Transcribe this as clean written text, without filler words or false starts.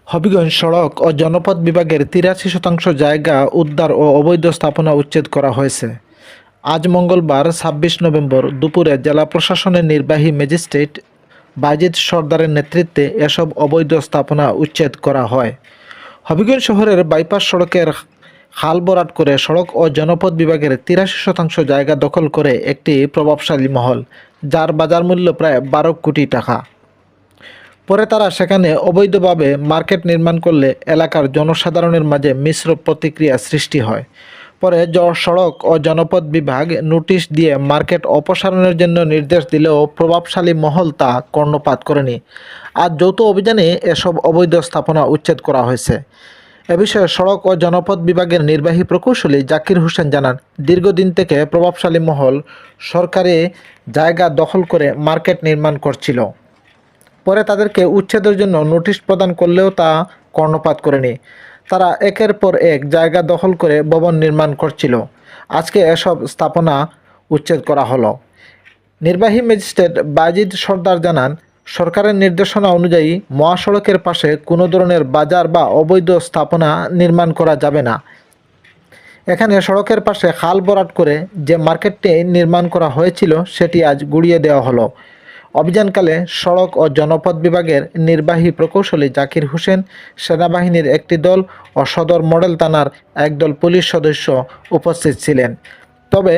হবিগঞ্জ সড়ক ও জনপথ বিভাগের ৮৩% জায়গা উদ্ধার ও অবৈধ স্থাপনা উচ্ছেদ করা হয়েছে। আজ মঙ্গলবার ২৬ নভেম্বর দুপুরে জেলা প্রশাসনের নির্বাহী ম্যাজিস্ট্রেট বাজিদ সরদারের নেতৃত্বে এসব অবৈধ স্থাপনা উচ্ছেদ করা হয়। হবিগঞ্জ শহরের বাইপাস সড়কের খাল ভরাট করে সড়ক ও জনপথ বিভাগের ৮৩% জায়গা দখল করে একটি প্রভাবশালী মহল, যার বাজার মূল্য প্রায় ১২ কোটি টাকা। পরে তারা সেখানে অবৈধভাবে মার্কেট নির্মাণ করলে এলাকার জনসাধারণের মাঝে মিশ্র প্রতিক্রিয়া সৃষ্টি হয়। পরে সড়ক ও জনপথ বিভাগ নোটিশ দিয়ে মার্কেট অপসারণের জন্য নির্দেশ দিলেও প্রভাবশালী মহল তা কর্ণপাত করেনি। আজ যৌথ অভিযানে এসব অবৈধ স্থাপনা উচ্ছেদ করা হয়েছে। এ বিষয়ে সড়ক ও জনপথ বিভাগের নির্বাহী প্রকৌশলী জাকির হোসেন জানান, দীর্ঘদিন থেকে প্রভাবশালী মহল সরকারি জায়গা দখল করে মার্কেট নির্মাণ করছিল। পরে তাদেরকে উচ্ছেদের জন্য নোটিশ প্রদান করলেও তা কর্ণপাত করেনি। তারা একের পর এক জায়গা দখল করে ভবন নির্মাণ করছিল। আজকে এসব স্থাপনা উচ্ছেদ করা হলো। নির্বাহী ম্যাজিস্ট্রেট বাজিদ সরদার জানান, সরকারের নির্দেশনা অনুযায়ী মহাসড়কের পাশে কোনো ধরনের বাজার বা অবৈধ স্থাপনা নির্মাণ করা যাবে না। এখানে সড়কের পাশে খাল ভরাট করে যে মার্কেটটি নির্মাণ করা হয়েছিল সেটি আজ গুড়িয়ে দেওয়া হলো। অভিযানকালে সড়ক ও জনপথ বিভাগের নির্বাহী প্রকৌশলী জাকির হোসেন, সেনাবাহিনীর একটি দল ও সদর মডেল থানার একদল পুলিশ সদস্য উপস্থিত ছিলেন। তবে